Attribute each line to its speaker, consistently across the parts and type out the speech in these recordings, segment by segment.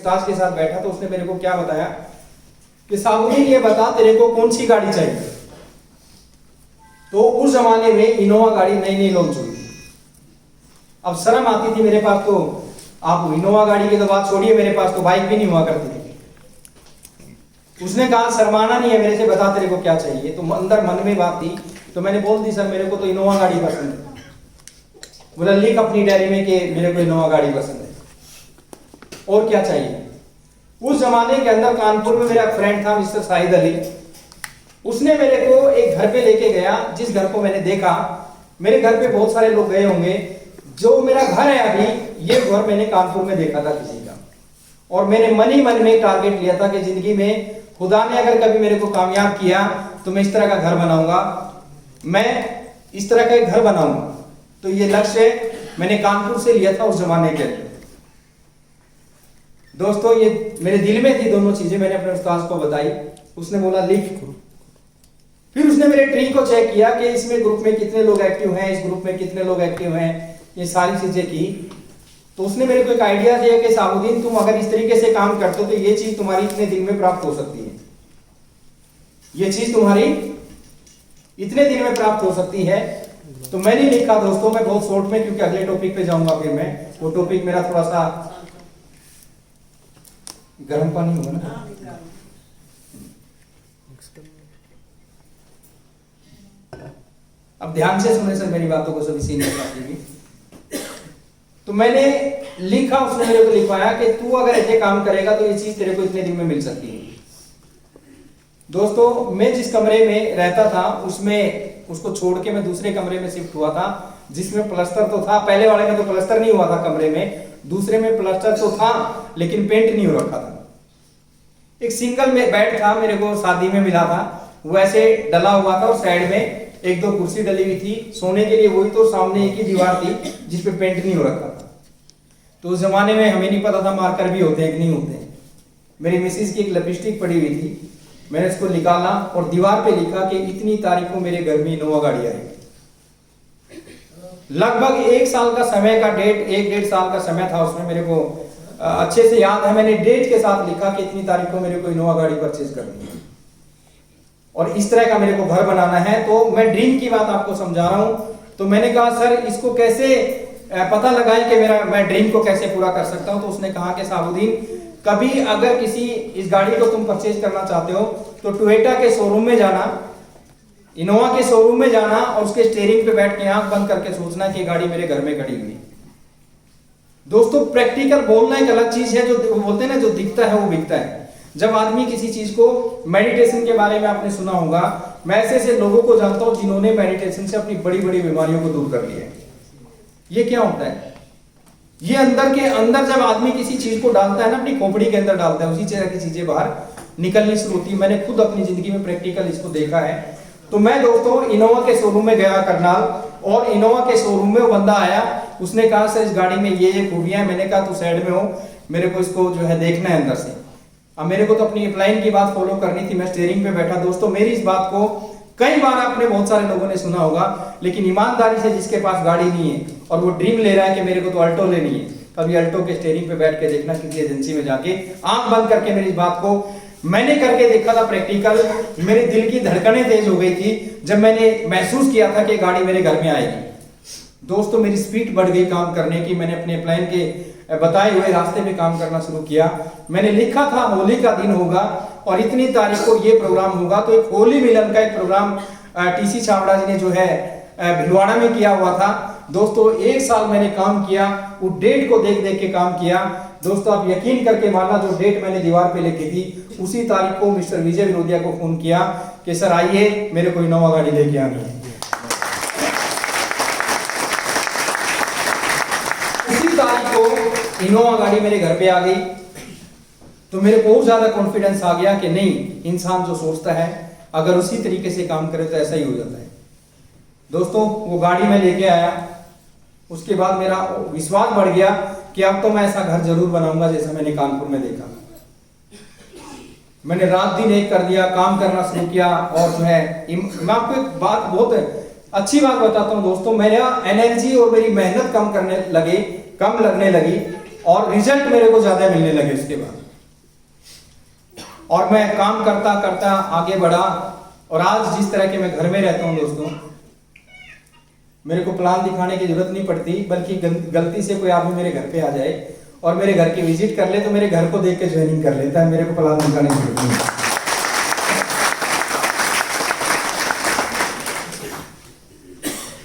Speaker 1: उस्ताद के साथ बैठा तो उसने मेरे को क्या बताया कि साबुद्दीन ये बता तेरे को कौन सी गाड़ी चाहिए। तो उस जमाने में इनोवा गाड़ी नई नई लॉन्च हुई थी। अब शर्म आती थी मेरे पास, तो आप इनोवा गाड़ी की तो बात छोड़िए, मेरे पास तो बाइक भी नहीं हुआ करती थी। उसने कहा शर्माना नहीं है मेरे से, बता तेरे को क्या चाहिए। तो अंदर मन में बात थी, तो मैंने बोल दी सर मेरे को तो इनोवा गाड़ी पसंद है। बोला लिख अपनी डायरी में कि मेरे को इनोवा गाड़ी पसंद है, और क्या चाहिए। उस जमाने के अंदर कानपुर में मेरा फ्रेंड था मिस्टर शाहिद अली, उसने मेरे को एक घर पे लेके गया। जिस घर को मैंने देखा, मेरे घर पे बहुत सारे लोग गए होंगे, जो मेरा घर है अभी, ये घर मैंने कानपुर में देखा था किसी का। और मैंने मन ही मन में टारगेट लिया था कि जिंदगी में खुदा ने अगर कभी मेरे को कामयाब किया तो मैं इस तरह का घर बनाऊंगा, मैं इस तरह का एक घर बनाऊंगा। तो ये लक्ष्य मैंने कानपुर से लिया था उस जमाने के लिए। दोस्तों ये मेरे दिल में थी दोनों चीजें, मैंने अपने उस्ताद को बताई। उसने बोला लिख। फिर उसने मेरे ट्री को चेक किया कि इसमें ग्रुप में कितने लोग एक्टिव हैं, इस ग्रुप में कितने लोग एक्टिव हैं, ये सारी चीजें की। तो उसने मेरे को एक आइडिया दिया कि साबुद्दीन तुम अगर इस तरीके से काम करते हो तो ये चीज तुम्हारी इतने दिन में प्राप्त हो सकती है, ये चीज तुम्हारी इतने दिन में प्राप्त हो सकती है। तो मैंने लिखा दोस्तों, मैं बहुत शॉर्ट में, क्योंकि अगले टॉपिक पे जाऊंगा, फिर मैं वो टॉपिक मेरा थोड़ा सा गर्म पानी होगा ना। अब ध्यान से सुने सर मेरी बातों को, सभी सीनियर साथी भी। तो मैंने लिखा, उसने मेरे को लिखवाया कि तू अगर ऐसे काम करेगा तो ये चीज तेरे को इतने दिन में मिल सकती है। दोस्तों मैं जिस कमरे में रहता था उसमें उसको छोड़ के मैं दूसरे कमरे में शिफ्ट हुआ था, जिसमें प्लास्टर तो था। पहले वाले में तो प्लास्टर नहीं हुआ था कमरे में, दूसरे में प्लास्टर तो था लेकिन पेंट नहीं हो रखा था। एक सिंगल में बेड था, मेरे को शादी में मिला था, वैसे डला हुआ था और साइड में एक दो कुर्सी डली हुई थी सोने के लिए, वही तो सामने एक ही दीवार थी जिसपे पेंट नहीं हो रखा था। तो उस जमाने में हमें नहीं पता था मार्कर भी होते हैं कि नहीं होते। मेरी मिसेज की एक लिपस्टिक पड़ी हुई थी, मैंने उसको निकाला और दीवार पे लिखा कि इतनी तारीख को मेरे घर में इनोवा गाड़ी आएगी। लगभग एक साल का समय का डेट, एक डेढ़ साल का समय था उसमें, मेरे को अच्छे से याद है। मैंने डेट के साथ लिखा कि इतनी तारीख को मेरे को इनोवा गाड़ी परचेज करनी है और इस तरह का मेरे को घर बनाना है। तो मैं ड्रीम की बात आपको समझा रहा हूं। तो मैंने कहा सर इसको कैसे पता लगाएं कि मैं ड्रीम को कैसे पूरा कर सकता हूं। तो उसने कहा कि साबुद्दीन कभी अगर किसी इस गाड़ी को तुम परचेज करना चाहते हो तो टोयोटा के शोरूम में जाना, इनोवा के शोरूम में जाना और उसके स्टीयरिंग पे बैठ के आंख बंद करके सोचना कि गाड़ी मेरे घर में खड़ी हुई। दोस्तों प्रैक्टिकल बोलना एक अलग चीज है, जो बोलते हैं ना जो दिखता है वो बिकता है। जब आदमी किसी चीज को, मेडिटेशन के बारे में आपने सुना होगा, मैं ऐसे लोगों को जानता हूं जिन्होंने मेडिटेशन से अपनी बड़ी बड़ी बीमारियों को दूर कर लिया है। ये क्या होता है, ये अंदर के अंदर जब आदमी किसी चीज को डालता है ना, अपनी खोपड़ी के अंदर डालता है, उसी तरह की चीजें बाहर निकलनी शुरू होती है। मैंने खुद अपनी जिंदगी में प्रैक्टिकल इसको देखा है। तो मैं दोस्तों इनोवा के शोरूम में गया करनाल, और इनोवा के शोरूम में वो बंदा आया, उसने कहा सर इस गाड़ी में ये खूबियां हैं। मैंने कहा तू साइड में हो, मेरे को इसको जो है देखना है अंदर से। अब मेरे को तो अपनी अपलाइन की बात फॉलो करनी थी, मैं स्टीयरिंग पे बैठा। दोस्तों मेरी इस बात को कई बार आपने बहुत सारे लोगों ने सुना होगा, लेकिन ईमानदारी से जिसके पास गाड़ी नहीं है और वो ड्रीम ले रहा है कि मेरे को तो अल्टो लेनी है, कभी अल्टो के स्टीयरिंग पे बैठ के देखना, किसी एजेंसी में जाके आंख बंद करके मेरी इस बात को मैंने करके देखा था प्रैक्टिकल। मेरे दिल की धड़कनें तेज हो गई थी जब मैंने महसूस किया था कि गाड़ी मेरे घर में आएगी। दोस्तों मेरी स्पीड बढ़ गई काम करने की। मैंने अपने प्लान के बताए हुए रास्ते पे काम करना शुरू किया। मैंने लिखा था होली का दिन होगा और इतनी तारीख को ये प्रोग्राम होगा। तो एक होली मिलन का एक प्रोग्राम टीसी छाबड़ा जी ने जो है भिलवाड़ा में किया हुआ था। दोस्तों एक साल मैंने काम किया, वो डेट को देख देख के काम किया। दोस्तों आप यकीन करके मानना, जो डेट मैंने दीवार पे लिखी थी उसी तारीख को मिस्टर विजय विरोधिया को फोन किया कि सर आइए मेरे को इनोवा गाड़ी लेके आनी है। उसी तारीख को इनोवा गाड़ी मेरे घर पे आ गई। तो मेरे को और ज्यादा कॉन्फिडेंस आ गया कि नहीं, इंसान जो सोचता है अगर उसी तरीके से काम करे तो ऐसा ही हो जाता है। दोस्तों वो गाड़ी में लेके आया, उसके बाद मेरा विश्वास बढ़ गया कि अब तो मैं ऐसा घर जरूर बनाऊंगा जैसा मैंने कानपुर में देखा। मैंने रात दिन एक कर दिया, काम करना शुरू किया। और जो है मैं आपको एक बात, बहुत अच्छी बात बताता हूँ दोस्तों, मेरा एनर्जी और मेरी मेहनत कम लगने लगी। और रिजल्ट मेरे को ज्यादा मिलने लगे उसके बाद, और मैं काम करता करता आगे बढ़ा। और आज जिस तरह के मैं घर में रहता हूं दोस्तों, मेरे को प्लान दिखाने की जरूरत नहीं पड़ती, बल्कि गलती से कोई आदमी मेरे घर पे आ जाए और मेरे घर की विजिट कर ले तो मेरे घर को देख के ज्वाइनिंग कर लेता है, मेरे को प्लान दिखाने की जरूरत नहीं।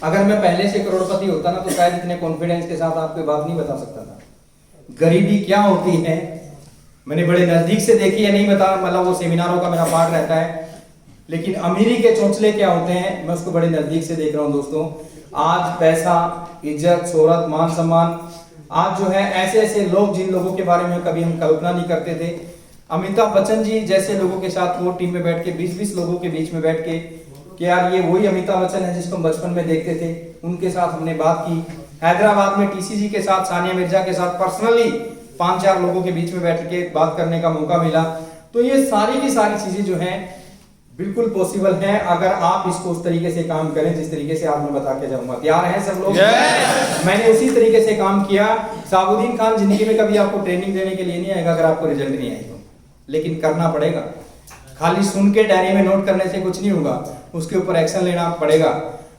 Speaker 1: अगर मैं पहले से करोड़पति होता ना तो शायद इतने कॉन्फिडेंस के साथ आपको बात नहीं बता सकता था। गरीबी क्या होती है मैंने बड़े नजदीक से देखी है, नहीं बता, मतलब वो सेमिनारों का मेरा पार्ट रहता है, लेकिन अमीरी के चौंचले क्या होते हैं मैं उसको बड़े नजदीक से देख रहा हूं दोस्तों। आज पैसा, इज्जत, शोहरत, मान सम्मान, आज जो है ऐसे ऐसे लोग जिन लोगों के बारे में कभी हम कल्पना नहीं करते थे। अमिताभ बच्चन जी जैसे लोगों के साथ वो टीम में बैठ के 20-20 लोगों के बीच में बैठ के कि यार ये वही अमिताभ बच्चन है जिसको हम बचपन में देखते थे, उनके साथ हमने बात की। हैदराबाद में टीसीजी के साथ, सानिया मिर्जा के साथ पर्सनली 5-4 लोगों के बीच में बैठ के बात करने का मौका मिला। तो ये सारी की सारी चीजें जो हैं बिल्कुल पॉसिबल है अगर आप इसको उस तरीके से काम करें जिस तरीके से आज मैं बता के जाऊंगा। तैयार हैं सब लोग? मैंने उसी तरीके से काम किया। साबुद्दीन खान जिंदगी में कभी आपको ट्रेनिंग देने के लिए नहीं आएगा अगर आपको रिजल्ट नहीं आएगा, लेकिन करना पड़ेगा। खाली सुन के डायरी में नोट करने से कुछ नहीं होगा, उसके ऊपर एक्शन लेना पड़ेगा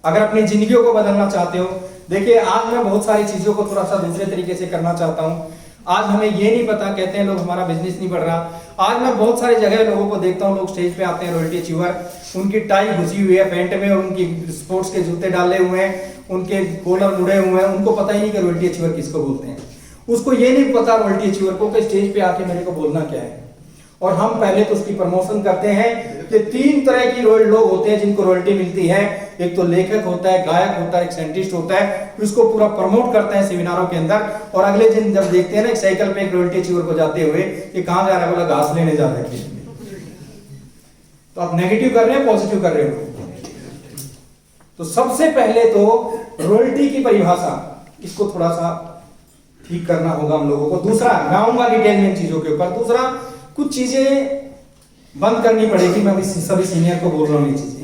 Speaker 1: अगर अपनी जिंदगियों को बदलना चाहते हो। देखिए आज मैं बहुत सारी चीजों को थोड़ा सा दूसरे तरीके से करना चाहता हूँ। आज हमें ये नहीं पता, कहते हैं लोग हमारा बिजनेस नहीं बढ़ रहा। आज मैं बहुत सारी जगह लोगों को देखता हूँ, लोग स्टेज पे आते हैं रॉयल्टी अचीवर, उनकी टाई घुसी हुई है पैंट में और उनकी स्पोर्ट्स के जूते डाले हुए हैं, उनके कॉलर मुड़े हुए हैं, उनको पता ही नहीं कि रॉयल्टी अचीवर किसको बोलते हैं। उसको ये नहीं पता रॉयल्टी अचीवर को कि स्टेज पे आके मेरे को बोलना क्या है। और हम पहले तो उसकी प्रमोशन करते हैं कि 3 तरह की लोग होते हैं जिनको रॉयल्टी मिलती है। एक तो लेखक होता है, गायक होता है, एक साइंटिस्ट होता है, उसको पूरा प्रमोट करते हैं सेमिनारों के अंदर। और अगले दिन जब देखते हैं ना एक साइकिल पे एक रॉयल्टी अचीवर को जाते हुए कि कहां जा रहा है, बोला घास लेने जा रहे हैं। तो आप नेगेटिव कर रहे हैं, पॉजिटिव कर रहे हो। तो सबसे पहले तो रॉयल्टी की परिभाषा, इसको थोड़ा सा ठीक करना होगा हम लोगों को। दूसरा, गाऊंगा डिटेल में इन चीजों के ऊपर। दूसरा, कुछ चीजें बंद करनी पड़ेगी। मैं सभी सीनियर को बोल रहा हूं ये चीजें।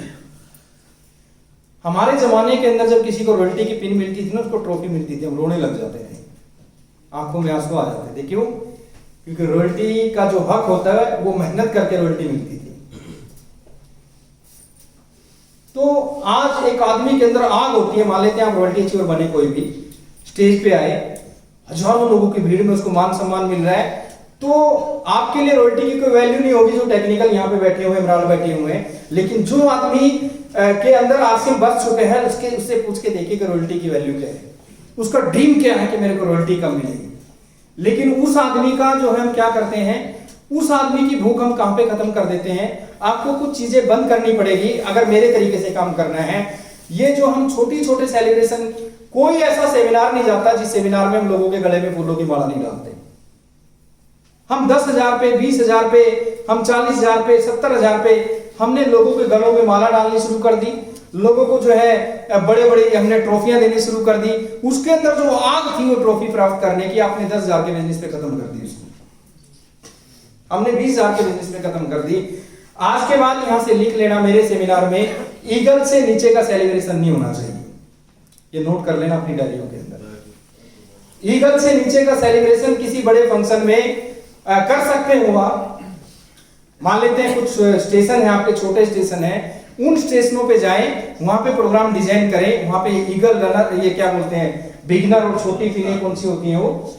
Speaker 1: हमारे जमाने के अंदर जब किसी को रॉयल्टी की पिन मिलती थी ना, उसको ट्रॉफी मिलती थी, हम रोने लग जाते थे, आंखों में आंसू आ जाते थे। क्यों? क्योंकि रॉयल्टी का जो हक होता है वो मेहनत करके रॉयल्टी मिलती थी। तो आज एक आदमी के अंदर आग होती है, मान लेते हैं आप रॉयल्टी अचीवर बने, कोई भी स्टेज पे आए, हजारों लोगों की भीड़ में उसको मान सम्मान मिल रहा है, तो आपके लिए रॉयल्टी की कोई वैल्यू नहीं होगी। जो टेक्निकल यहाँ पे बैठे हुए, इमरान बैठे हुए हैं, लेकिन जो आदमी के अंदर आसिम बस चुके हैं, उससे पूछ के देखिए कि रॉयल्टी की वैल्यू क्या है, उसका ड्रीम क्या है कि मेरे को रॉयल्टी कब मिलेगी। लेकिन उस आदमी का जो है हम क्या करते हैं, उस आदमी की भूख हम कहां पे खत्म कर देते हैं। आपको कुछ चीजें बंद करनी पड़ेगी अगर मेरे तरीके से काम करना है। ये जो हम छोटे सेलिब्रेशन, कोई ऐसा सेमिनार नहीं जाता जिस सेमिनार में हम लोगों के गले में फूलों की माला नहीं डालते। हम 10,000 पे, 20,000 पे, हम 40,000 पे, 70,000 पे हमने लोगों के गलों में माला डालनी शुरू कर दी। लोगों को जो है बड़े बड़े हमने ट्रॉफियां देनी शुरू कर दी। उसके अंदर जो आग थी वो ट्रॉफी प्राप्त करने की, आपने 10,000 के बिजनेस पे खत्म कर दी उसको। हमने 20,000 के बिजनेस पे खत्म कर दी। आज के बाद यहां से लिख लेना, मेरे सेमिनार में ईगल से नीचे का सेलिब्रेशन नहीं होना चाहिए। ये नोट कर लेना अपनी डायरियों के अंदर। ईगल से नीचे का सेलिब्रेशन किसी बड़े फंक्शन में कर सकते हो आप। मान लेते हैं कुछ स्टेशन है आपके, छोटे स्टेशन है, उन स्टेशनों पे जाएं, वहां पे प्रोग्राम डिजाइन करें। वहां पे ईगल रनर, ये क्या बोलते हैं, बिगिनर और छोटी फिल्में कौन सी होती हैं, वो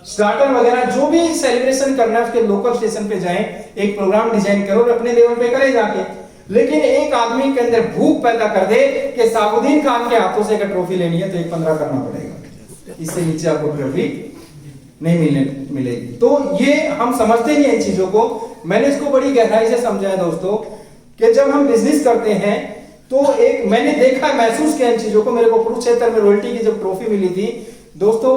Speaker 1: स्टार्टर वगैरह, जो भी सेलिब्रेशन करना है उसके लोकल स्टेशन पे जाएं, एक प्रोग्राम डिजाइन करो और अपने लेवल पे करे जाके। लेकिन एक आदमी के अंदर भूख पैदा कर दे कि साबुद्दीन खान के हाथों से अगर ट्रॉफी लेनी है तो 1.15 करना पड़ेगा, इससे नीचे आपको ट्रॉफी नहीं मिलेगी। तो ये हम समझते नहीं इन चीजों को। मैंने इसको बड़ी गहराई से समझाया दोस्तों कि जब हम बिजनेस करते हैं तो एक मैंने देखा, महसूस किया इन चीजों को। मेरे को कुरुक्षेत्र में रॉयल्टी की जब ट्रॉफी मिली थी दोस्तों,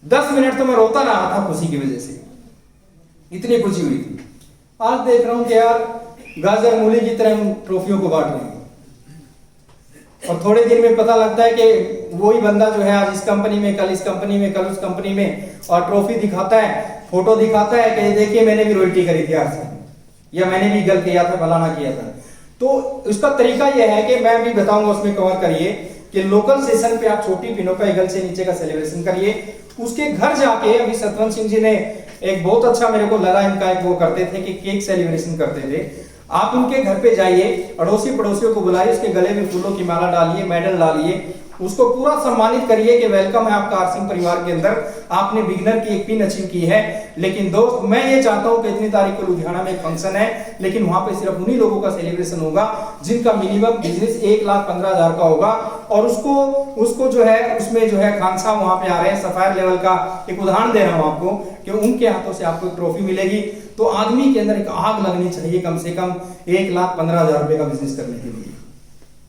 Speaker 1: 10 मिनट तो मैं रोता रहा था खुशी की वजह से, इतनी खुशी हुई थी। आज देख रहा हूं कि यार गाजर मूली की तरह हम ट्रॉफियों को बांट रहे हैं, और थोड़े दिन में पता लगता है कि वही बंदा जो है आज इस कंपनी में, कल इस कंपनी में, कल उस कंपनी में, और ट्रॉफी दिखाता है, फोटो दिखाता है कि देखिए मैंने भी रॉयल्टी करी थी आज से, या मैंने भी गल किया था, फलाना किया था। तो उसका तरीका यह है कि मैं भी बताऊंगा, उसमें कवर करिए। कि लोकल सेशन पे आप छोटी पिनों का ईगल से नीचे का सेलिब्रेशन करिए। उसके घर जाके अभी सतवंत सिंह जी ने एक बहुत अच्छा मेरे को लगा, इनका एक वो करते थे कि केक सेलिब्रेशन करते थे। आप उनके घर पे जाइए, अड़ोसी पड़ोसियों को बुलाइए, उसके गले में फूलों की माला डालिए, मेडल डालिए, उसको पूरा सम्मानित करिए कि वेलकम है आपका आर सिंह परिवार के अंदर, आपने बिगनर की एक पिन अचीव की है। लेकिन दोस्त मैं ये चाहता हूं कि इतनी तारीख को लुधियाना में एक फंक्शन है, लेकिन वहां पे सिर्फ उन्हीं लोगों का सेलिब्रेशन होगा जिनका मिनिमम बिजनेस 1,15,000 का होगा, और उसको जो है उसमें जो है खान साहब वहां पे आ रहे हैं, सफायर लेवल का एक उदाहरण दे रहा हूं आपको कि उनके हाथों से आपको एक ट्रॉफी मिलेगी। तो आदमी के अंदर एक आग लगनी चाहिए कम से कम 1,15,000 रुपए का बिजनेस करने के लिए।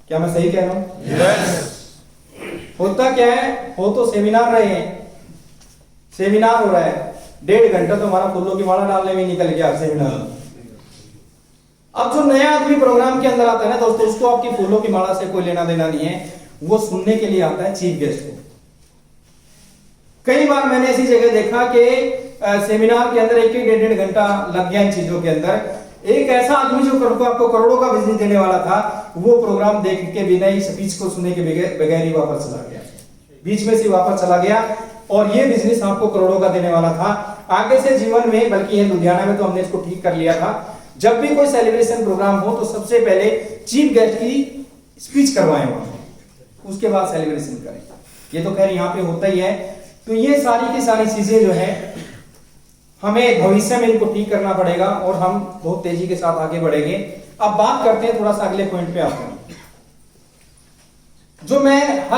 Speaker 1: क्या मैं सही कह रहा हूं?
Speaker 2: यस।
Speaker 1: होता क्या है, हो तो सेमिनार रहे हैं, सेमिनार हो रहा है, 1.5 घंटा तो हमारा फूलों की माला डालने में निकल गया सेमिनार। अब जो नया आदमी प्रोग्राम के अंदर आता है ना दोस्तों, उसको आपकी फूलों की माला से कोई लेना देना नहीं है, वो सुनने के लिए आता है चीफ गेस्ट को। कई बार मैंने ऐसी जगह देखा कि सेमिनार के अंदर 1-1.5 घंटा लग गया इन चीजों के अंदर। एक ऐसा आदमी जो आपको करोड़ों का बिजनेस देने वाला था, वो प्रोग्राम देख के बिना ही स्पीच को सुनने के बगैर ही वापस चला गया, बीच में से वापस चला गया, और ये बिजनेस आपको करोड़ों का देने वाला था। आगे से जीवन में, बल्कि लुधियाना में तो हमने इसको ठीक कर लिया था, जब भी कोई सेलिब्रेशन प्रोग्राम हो तो सबसे पहले चीफ गेस्ट की स्पीच करवाएं वहां, उसके बाद सेलिब्रेशन करें। ये तो खैर यहाँ पे होता ही है। तो ये सारी की सारी चीजें जो है हमें भविष्य में इनको ठीक करना पड़ेगा, और हम बहुत तेजी के साथ आगे बढ़ेंगे। अब बात करते हैं थोड़ा सा अगले पॉइंट पे आते हैं, जो मैं